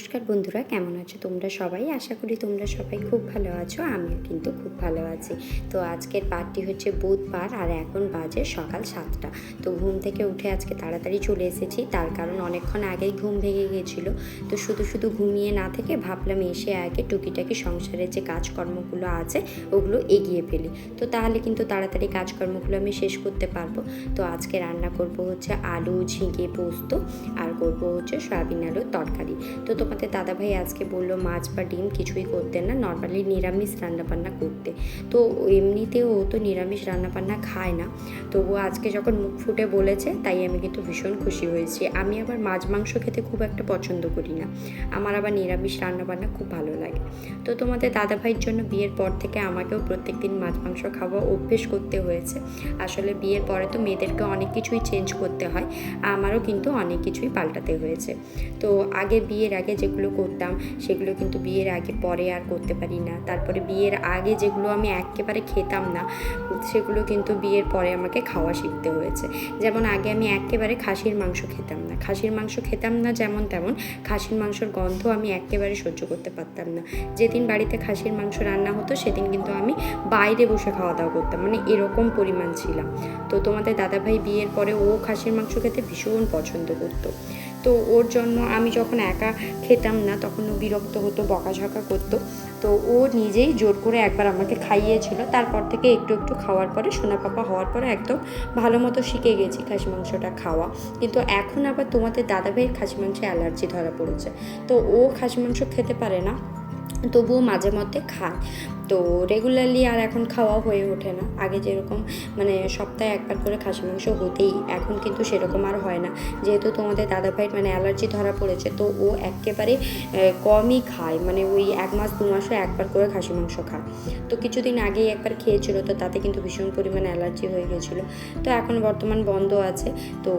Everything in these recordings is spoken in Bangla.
নমস্কার বন্ধুরা, কেমন আছো তোমরা সবাই? আশা করি তোমরা সবাই খুব ভালো আছো। আমিও কিন্তু খুব ভালো আছি। তো আজকের পার্টি হচ্ছে বুধবার আর এখন বাজে সকাল 7টা। তো ঘুম থেকে উঠে আজকে তাড়াতাড়ি চলে এসেছি, তার কারণ অনেকক্ষণ আগেই ঘুম ভেঙে গিয়েছিল। তো শুধু শুধু ঘুমিয়ে না থেকে ভাবলাম এসে আগে টুকিটাকি সংসারের যে কাজকর্মগুলো আছে ওগুলো এগিয়ে ফেলি, তো তাহলে কিন্তু তাড়াতাড়ি কাজকর্মগুলো আমি শেষ করতে পারবো। তো আজকে রান্না করব হচ্ছে আলু ঝিঙে পোস্ত আর করব হচ্ছে সয়াবিন আলুর তরকারি। তো তোমাদের দাদাভাই আজকে বললো মাছ বা ডিম কিছুই করতে না, নর্মালি নিরামিষ রান্নাবান্না করতে। তো এমনিতেও ও তো নিরামিষ রান্নাবান্না খায় না, তবুও আজকে যখন মুখ ফুটে বলেছে তাই আমি কিন্তু ভীষণ খুশি হয়েছি। আমি আবার মাছ মাংস খেতে খুব একটা পছন্দ করি না, আমার আবার নিরামিষ রান্নাবান্না খুব ভালো লাগে। তো তোমাদের দাদাভাইয়ের জন্য বিয়ের পর থেকে আমাকেও প্রত্যেক দিন মাছ মাংস খাওয়া অভ্যেস করতে হয়েছে। আসলে বিয়ের পরে তো মেয়েদেরকে অনেক কিছুই চেঞ্জ করতে হয়, আমারও কিন্তু অনেক কিছুই পাল্টাতে হয়েছে। তো আগে বিয়ের আগে যেগুলো করতাম সেগুলো কিন্তু বিয়ের আগে পরে আর করতে পারি না। তারপরে বিয়ের আগে যেগুলো আমি একেবারে খেতাম না সেগুলো কিন্তু বিয়ের পরে আমাকে খাওয়া শিখতে হয়েছে। যেমন আগে আমি একেবারে খাসির মাংস খেতাম না, যেমন তেমন খাসির মাংসর গন্ধ আমি একেবারে সহ্য করতে পারতাম না। যেদিন বাড়িতে খাসির মাংস রান্না হতো সেদিন কিন্তু আমি বাইরে বসে খাওয়া দাওয়া করতাম, মানে এরকম পরিমাণ ছিলাম। তো তোমাদের দাদাভাই বিয়ের পরে ও খাসির মাংস খেতে ভীষণ পছন্দ করতো। তো ওর জন্য আমি যখন একা খেতাম না তখন ও বিরক্ত হতো, বকাঝকা করতো। তো ও নিজেই জোর করে একবার আমাকে খাইয়েছিল, তারপর থেকে একটু একটু খাওয়ার পরে সোনা পাপা হওয়ার পরে একদম ভালো মতো শিখে গেছি খাসি মাংসটা খাওয়া। কিন্তু এখন আবার তোমাদের দাদাভাইয়ের খাসি মাংসে অ্যালার্জি ধরা পড়েছে, তো ও খাসি মাংস খেতে পারে না, তবুও মাঝে মধ্যে খায়। তো রেগুলারলি আর এখন খাওয়া হয়ে ওঠে না। আগে যেরকম মানে সপ্তাহে একবার করে খাসি মাংস হতেই, এখন কিন্তু সেরকম আর হয় না। যেহেতু তোমাদের দাদাভাইয়ের মানে অ্যালার্জি ধরা পড়েছে, তো ও একেবারে কমই খায়, মানে ওই 1 মাস 2 মাসে একবার করে খাসি মাংস খায়। তো কিছুদিন আগেই একবার খেয়েছিল, তো তাতে কিন্তু ভীষণ পরিমাণে অ্যালার্জি হয়ে গেছিলো। তো এখন বর্তমান বন্ধ আছে। তো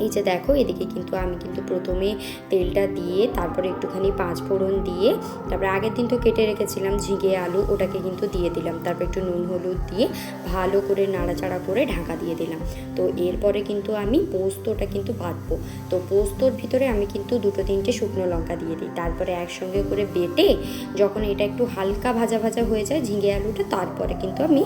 এই যে দেখো, এদিকে কিন্তু আমি কিন্তু প্রথমে তেলটা দিয়ে তারপরে একটুখানি 5 ফোড়ন দিয়ে তারপরে আগের দিন তো কেটে রেখেছিলাম ঝিঙে আলু, ওটাকে কিন্তু দিয়ে দিলাম। তারপর একটু নুন হলুদ দিয়ে ভালো করে নাড়াচাড়া করে ঢাকা দিয়ে দিলাম। তো এরপরে কিন্তু আমি পোস্তটা কিন্তু বাটবো। তো পোস্তর ভিতরে আমি কিন্তু 2-3টে শুকনো লঙ্কা দিয়ে দিই, তারপরে একসঙ্গে করে বেটে যখন এটা একটু হালকা ভাজা ভাজা হয়ে যায় ঝিঙে আলুটা, তারপরে কিন্তু আমি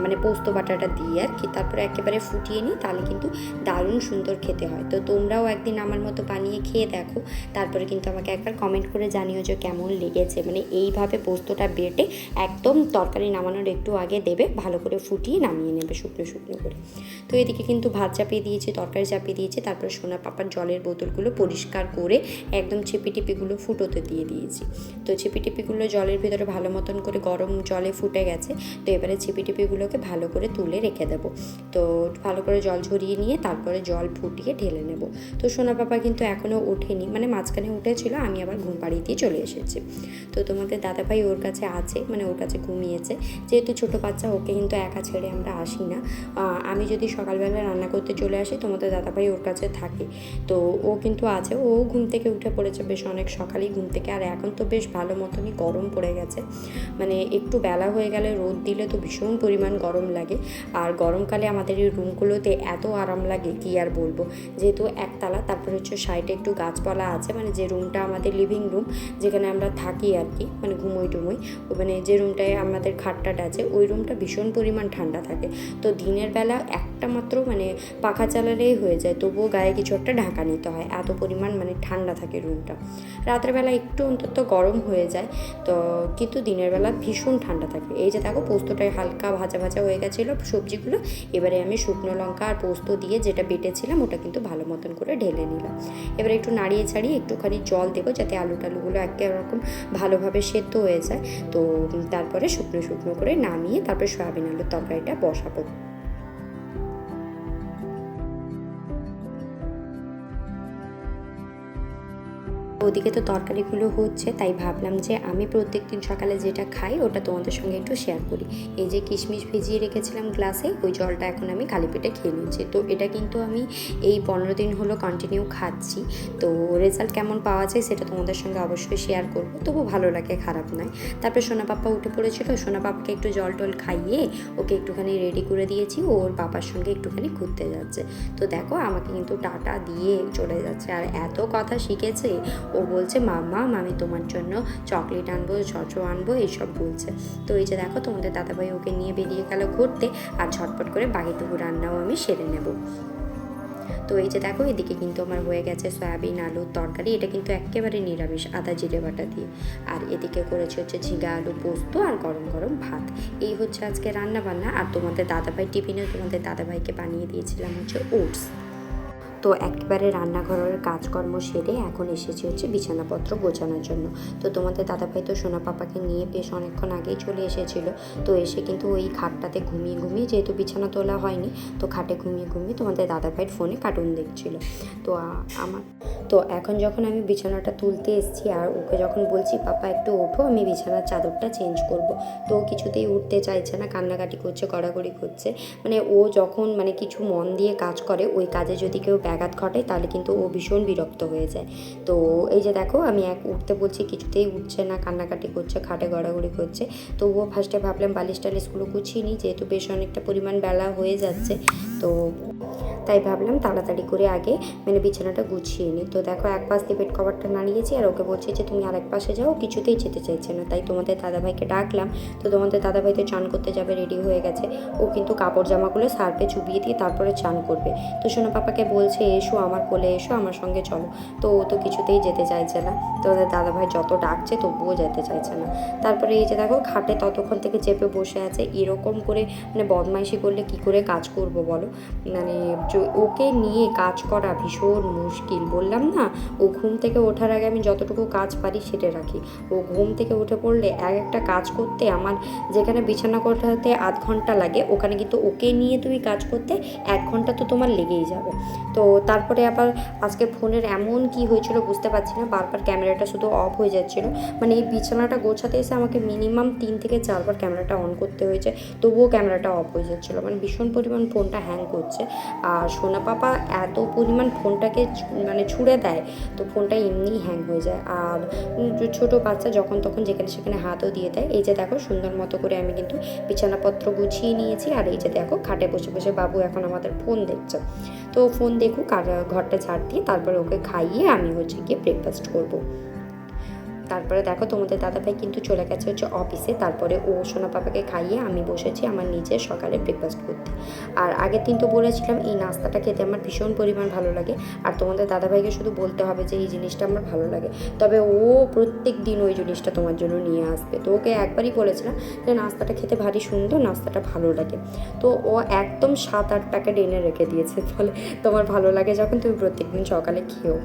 মানে পোস্ত বাটাটা দিয়ে আর কি তারপরে একেবারে ফুটিয়ে নিই, তাহলে কিন্তু দারুণ সুন্দর খেতে হয়। তো তোমরাও একদিন আমার মতো বানিয়ে খেয়ে দেখো, তারপরে কিন্তু আমাকে একবার কমেন্ট করে জানিও যে কেমন লেগেছে। মানে এইভাবে পোস্তটা বেটে একদম তরকারি নামানোর একটু আগে দেবে, ভালো করে ফুটিয়ে নামিয়ে নেবে শুকনো শুকনো করে। তো এদিকে কিন্তু ভাত চাপিয়ে দিয়েছি, তরকারি চাপিয়ে দিয়েছি, তারপরে সোনা পাপার জলের বোতলগুলো পরিষ্কার করে একদম ছিপিটিপিগুলো ফুটোতে দিয়ে দিয়েছি। তো ছিপিটিপিগুলো জলের ভিতরে ভালো মতন করে গরম জলে ফুটে গেছে। তো এবারে ছিপিটিপিগুলোকে ভালো করে তুলে রেখে দেবো। তো ভালো করে জল ঝরিয়ে নিয়ে তারপরে জল ফুটিয়ে ঢেলে নেব। তো সোনা পাপা কিন্তু এখনও ওঠেনি, মানে মাঝখানে উঠেছিল, আমি আবার ঘুম পাড়িয়ে দিয়ে চলে এসেছি। তো তোমাদের দাদাভাই ওর কাছে আছে, মানে ওর কাছে ঘুমিয়েছে। যেহেতু ছোটো বাচ্চা, ওকে কিন্তু একা ছেড়ে আমরা আসি না। আমি যদি সকালবেলা রান্না করতে চলে আসি তোমাদের দাদাভাই ওর কাছে থাকে। তো ও কিন্তু আছে, ও ঘুম থেকে উঠে পড়েছে বেশ অনেক সকালেই ঘুম থেকে। আর এখন তো বেশ ভালো মতনই গরম পড়ে গেছে, মানে একটু বেলা হয়ে গেলে রোদ দিলে তো ভীষণ পরিমাণ গরম লাগে। আর গরমকালে আমাদের এই রুমগুলোতে এত আরাম লাগে কি আর বলবো। যেহেতু একতলা, তারপরে হচ্ছে সাইডে একটু গাছপালা আছে, মানে যে রুমটা আমাদের লিভিং রুম যেখানে আমরা থাকি আর কি, মানে ঘুমোই টুমোই, মানে যে রুমটায় আমাদের খাটটাটা আছে ওই রুমটা ভীষণ পরিমাণ ঠান্ডা থাকে। তো দিনের বেলা একটা মাত্র মানে পাখা চালালেই হয়ে যায়, তবুও গায়ে কিছু একটা ঢাকা নিতে হয়, এত পরিমাণ মানে ঠান্ডা থাকে রুমটা। রাতের বেলা একটু অন্তত গরম হয়ে যায়, তো কিন্তু দিনের বেলা ভীষণ ঠান্ডা থাকে। এই যে দেখো, পোস্তটায় হালকা ভাজা ভাজা হয়ে গেছিলো সবজিগুলো, এবারে আমি শুকনো লঙ্কা আর পোস্ত দিয়ে যেটা বেটেছিলাম ওটা কিন্তু ভালো মতন করে ঢেলে নিলাম। এবারে একটু নাড়িয়ে ছাড়িয়ে একটুখানি জল দেবো যাতে আলু টালুগুলো একরকম ভালোভাবে সেদ্ধ হয়ে যায়। তো তারপরে শুকনো শুকনো করে নামিয়ে তারপরে সয়াবিন আলুর তরকারিটা বসাবো। ওদিকে তো তরকারিগুলো হচ্ছে, তাই ভাবলাম যে আমি প্রত্যেকদিন সকালে যেটা খাই ওটা তোমাদের সঙ্গে একটু শেয়ার করি। এই যে কিশমিশ ভিজিয়ে রেখেছিলাম গ্লাসে, ওই জলটা এখন আমি খালি পেটে খেয়ে নিচ্ছি। তো এটা কিন্তু আমি এই 15 দিন হলো কন্টিনিউ খাচ্ছি। তো রেজাল্ট কেমন পাওয়া যায় সেটা তোমাদের সঙ্গে অবশ্যই শেয়ার করবো, তবু ভালো লাগে, খারাপ নয়। তারপরে সোনা পাপ্পা উঠে পড়েছিল, সোনা পাপ্পাকে একটু জল টল খাইয়ে ওকে একটুখানি রেডি করে দিয়েছি, ওর বাবার সঙ্গে একটুখানি ঘুরতে যাচ্ছে। তো দেখো, আমাকে কিন্তু টাটা দিয়ে চলে যাচ্ছে, আর এত কথা শিখেছে। ও ও বলছে মামা আমি তোমার জন্য চকলেট আনবো, চচো আনবো, এইসব বলছে। তো এই যে দেখো তোমাদের দাদাভাই ওকে নিয়ে বেরিয়ে গেল ঘুরতে, আর ঝটপট করে বাকিটুকু রান্নাও আমি সেরে নেব। তো এই যে দেখো এদিকে কিন্তু আমার হয়ে গেছে সয়াবিন আলুর তরকারি, এটা কিন্তু একেবারে নিরামিষ আদা জিরে বাটা দিয়ে। আর এদিকে করেছে হচ্ছে ঝিঙা আলু পোস্ত আর গরম গরম ভাত। এই হচ্ছে আজকে রান্না বান্না। আর তোমাদের দাদাভাই টিফিনে তোমাদের দাদাভাইকে বানিয়ে দিয়েছিলাম হচ্ছে ওটস। তো একেবারে রান্নাঘরের কাজকর্ম সেরে এখন এসেছি হচ্ছে বিছানাপত্র গোছানোর জন্য। তো তোমাদের দাদাভাই তো সোনা পাপাকে নিয়ে বেশ অনেকক্ষণ আগেই চলে এসেছিলো। তো এসে কিন্তু ওই খাটটাতে ঘুমিয়ে ঘুমিয়ে, যেহেতু বিছানা তোলা হয়নি, তো খাটে ঘুমিয়ে ঘুমিয়ে তোমাদের দাদাভাইয়ের ফোনে কার্টুন দেখছিলো। তো তো এখন যখন আমি বিছানাটা তুলতে এসেছি আর ওকে যখন বলছি পাপা একটু ওঠো, আমি বিছানার চাদরটা চেঞ্জ করব, তো ও কিছুতেই উঠতে চাইছে না, কান্নাকাটি করছে, গড়াগড়ি করছে। মানে ও যখন মানে কিছু মন দিয়ে কাজ করে, ওই কাজে যদি কেউ ব্যাঘাত ঘটে তাহলে কিন্তু ও ভীষণ বিরক্ত হয়ে যায়। তো এই যে দেখো আমি উঠতে বলছি, কিছুতেই উঠছে না, কান্নাকাটি করছে, খাটে গড়াগড়ি করছে। তো ও ফার্স্টে ভাবলাম বালিশ টালিশগুলো গুছিয়ে নিই, যেহেতু বেশ অনেকটা পরিমাণ বেলা হয়ে যাচ্ছে। তো তাই ভাবলাম তাড়াতাড়ি করে আগে মানে বিছানাটা গুছিয়ে নিই। তো দেখো এক পাশ দিয়ে বেড কভারটা নাড়িয়েছি আর ওকে বলছি যে তুমি আরেক পাশে যাও, কিছুতেই যেতে চাইছে না। তাই তোমাদের দাদাভাইকে ডাকলাম। তো তোমাদের দাদাভাই তো চান করতে যাবে, রেডি হয়ে গেছে। ও কিন্তু কাপড় জামাগুলো সার্ফে চুবিয়ে দিয়ে তারপরে চান করবে। তো সোনা পাপাকে বলছে এসো আমার কোলে, এসো আমার সঙ্গে চলো। তো ও তো কিছুতেই যেতে চাইছে না। তোমাদের দাদাভাই যত ডাকছে তবুও যেতে চাইছে না। তারপরে এই যে দেখো খাটে ততক্ষণ থেকে চেপে বসে আছে। এরকম করে মানে বদমাইশি করলে কি করে কাজ করব বলো? মানে ওকে নিয়ে কাজ করা ভীষণ মুশকিল। বললাম না, ও ঘুম থেকে ওঠার আগে আমি যতটুকু কাজ পারি সেটা রাখি। ও ঘুম থেকে উঠে পড়লে একটা কাজ করতে আমার যেখানে বিছানা গোছাতে আধ ঘন্টা লাগে, ওখানে কিন্তু ওকে নিয়ে তুমি কাজ করতে 1 ঘন্টা তো তোমার লেগেই যাবে। তো তারপরে আবার আজকে ফোনের এমন কি হয়েছিল বুঝতে পারছি না, বারবার ক্যামেরাটা শুধু অফ হয়ে যাচ্ছিলো। মানে এই বিছানাটা গোছাতে এসে আমাকে মিনিমাম 3 থেকে 4 বার ক্যামেরাটা অন করতে হয়েছে, তবুও ক্যামেরাটা অফ হয়ে যাচ্ছিলো। মানে ভীষণ পরিমাণ ফোনটা হ্যাং করছে। আর সোনা পাপা এত পরিমাণ ফোনটাকে মানে ছুঁড়ে দেয়, তো ফোনটা এমনিই হ্যাং হয়ে যায়। আর ছোটো বাচ্চা যখন তখন যেখানে সেখানে হাতও দিয়ে দেয়। এই যে দেখো সুন্দর মতো করে আমি কিন্তু বিছানাপত্র গুছিয়ে নিয়েছি। আর এই যে দেখো খাটে বসে বসে বাবু এখন আমাদের ফোন দেখছে। তো ফোন দেখুক আর ঘরটা ঝাড় দিয়ে তারপরে ওকে খাইয়ে আমি হচ্ছে গিয়ে ব্রেকফাস্ট করবো। তারপরে দেখো তোমাদের দাদাভাই কিন্তু চলে গেছে হচ্ছে অফিসে। তারপরে ও সোনা পাপাকে খাইয়ে আমি বসেছি আমার নিজের সকালে ব্রেকফাস্ট করতে। আর আগের দিন তো বলেছিলাম এই নাস্তাটা খেতে আমার ভীষণ পরিমাণ ভালো লাগে। আর তোমাদের দাদাভাইকে শুধু বলতে হবে যে এই জিনিসটা আমার ভালো লাগে, তবে ও প্রত্যেক দিন ওই জিনিসটা তোমার জন্য নিয়ে আসবে। তো ওকে একবারই বলেছিলাম যে নাস্তাটা খেতে ভারী সুন্দর, নাস্তাটা ভালো লাগে। তো ও একদম 7-8 প্যাকেট এনে রেখে দিয়েছে। ফলে তোমার ভালো লাগে যখন তুমি প্রত্যেক দিন সকালে খেও।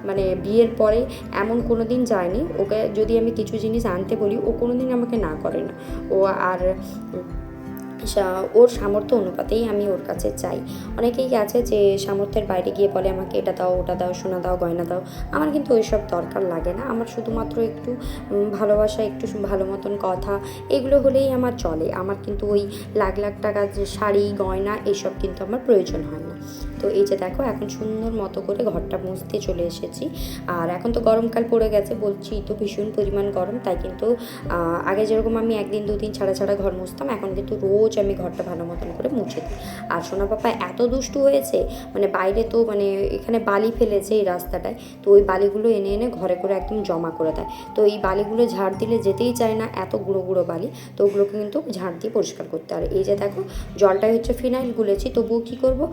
মানে বিয়ের পরে এমন কোনো দিন যায়নি ওকে যদি আমি কিছু জিনিস আনতে বলি ও কোনো দিন আমাকে না করে না। ও আর ওর সামর্থ্য অনুপাতেই আমি ওর কাছে চাই। অনেকেই আছে যে সামর্থ্যের বাইরে গিয়ে বলে আমাকে এটা দাও, ওটা দাও, সোনা দাও, গয়না দাও। আমার কিন্তু ওইসব দরকার লাগে না। আমার শুধুমাত্র একটু ভালোবাসা, একটু ভালো মতন কথা, এগুলো হলেই আমার চলে। আমার কিন্তু ওই লাখ লাখ টাকার যে শাড়ি গয়না এইসব কিন্তু আমার প্রয়োজন হয় না। তো এই যে দেখো এখন সুন্দর মতো করে ঘরটা মুছতে চলে এসেছি। আর এখন তো গরমকাল পড়ে গেছে, বলছি তো ভীষণ পরিমাণ গরম। তাই কিন্তু আগে যেরকম আমি 1 দিন 2 দিন ছাড়া ছাড়া ঘর মুছতাম, এখন কিন্তু রোজ আমি ঘরটা ভালো মতন করে মুছে দিই। আর সোনা পাপা এত দুষ্টু হয়েছে, মানে বাইরে তো মানে এখানে বালি ফেলেছে এই রাস্তাটায়, তো ওই বালিগুলো এনে এনে ঘরে করে একদম জমা করে দেয়। তো এই বালিগুলো ঝাড় দিলে যেতেই চায় না, এত গুঁড়ো গুঁড়ো বালি। তো ওগুলোকে কিন্তু ঝাড় দিয়ে পরিষ্কার করতে। আর এই যে দেখো জলটাই হচ্ছে ফিনাইল গুলেছি, তবুও কী করবো,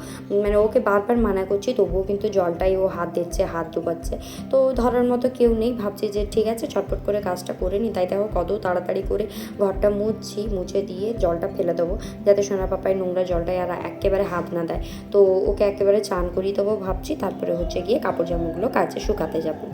মানে ওকে বারবার মানা করছি, তবুও কিন্তু জলটাই ও হাত দিচ্ছে, হাত ডুবাচ্ছে। তো ধরার মতো কেউ নেই, ভাবছি যে ঠিক আছে চটপট করে কাজটা করে নিই। তাই দেখো কত তাড়াতাড়ি করে ঘরটা মুছে দিয়ে জলটা ফেলে দেবো, যাতে সোনা পাপায় নোংরা জলটায় আর একেবারে হাত না দেয়। তো ওকে একেবারে চান করিয়ে দেবো ভাবছি, তারপরে হচ্ছে গিয়ে কাপড় জামাগুলো কাচে শুকাতে যাবো।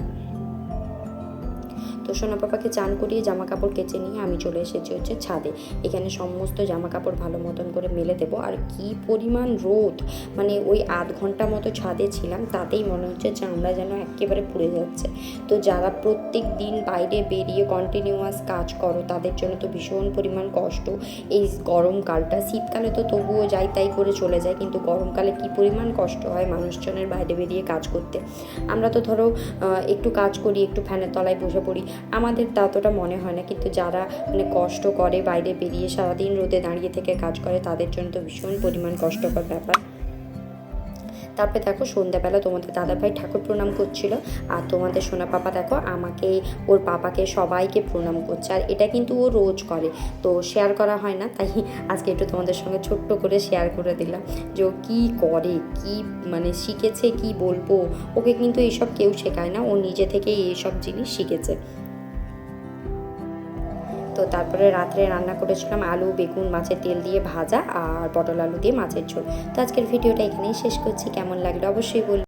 তো সোনা পাপাকে চান করিয়ে জামা কাপড় কেচে নিয়ে আমি চলে এসেছি হচ্ছে ছাদে। এখানে সমস্ত জামা কাপড় ভালো মতন করে মেলে দেবো। আর কি পরিমাণ রোদ, মানে ওই আধ ঘন্টা মতো ছাদে ছিলাম, তাতেই মনে হচ্ছে চামড়া যেন একেবারে পুড়ে যাচ্ছে। তো যারা প্রত্যেক দিন বাইরে বেরিয়ে কন্টিনিউয়াস কাজ করো তাদের জন্য তো ভীষণ পরিমাণ কষ্ট এই গরমকালটা। শীতকালে তো তবুও যাই তাই করে চলে যায়, কিন্তু গরমকালে কি পরিমাণ কষ্ট হয় মানুষজনের বাইরে বেরিয়ে কাজ করতে। আমরা তো ধরো একটু কাজ করি, একটু ফ্যানের তলায় বসে পড়ি, আমাদের ততটা মনে হয় না, কিন্তু যারা মানে কষ্ট করে বাইরে বেরিয়ে সারাদিন রোদে দাঁড়িয়ে থেকে কাজ করে তাদের জন্য তো ভীষণ পরিমাণ কষ্টকর ব্যাপার। তারপরে দেখো সন্ধ্যাবেলা তোমাদের দাদাভাই ঠাকুর প্রণাম করছিল, আর তোমাদের সোনা পাপা দেখো আমাকে, ওর পাপাকে, সবাইকে প্রণাম করছে। আর এটা কিন্তু ও রোজ করে, তো শেয়ার করা হয় না, তাই আজকে একটু তোমাদের সঙ্গে ছোট্ট করে শেয়ার করে দিলাম যে ও কী করে, কী মানে শিখেছে কি বলবো। ওকে কিন্তু এইসব কেউ শেখায় না, ও নিজে থেকেই এইসব জিনিস শিখেছে। তো তারপরে রাত্রে রান্না করেছিলাম আলু, বেগুন, মাছের তেল দিয়ে ভাজা, আর পটল আলু দিয়ে মাছের ঝোল। তো আজকের ভিডিওটা এখানেই শেষ করছি। কেমন লাগলো অবশ্যই বলুন।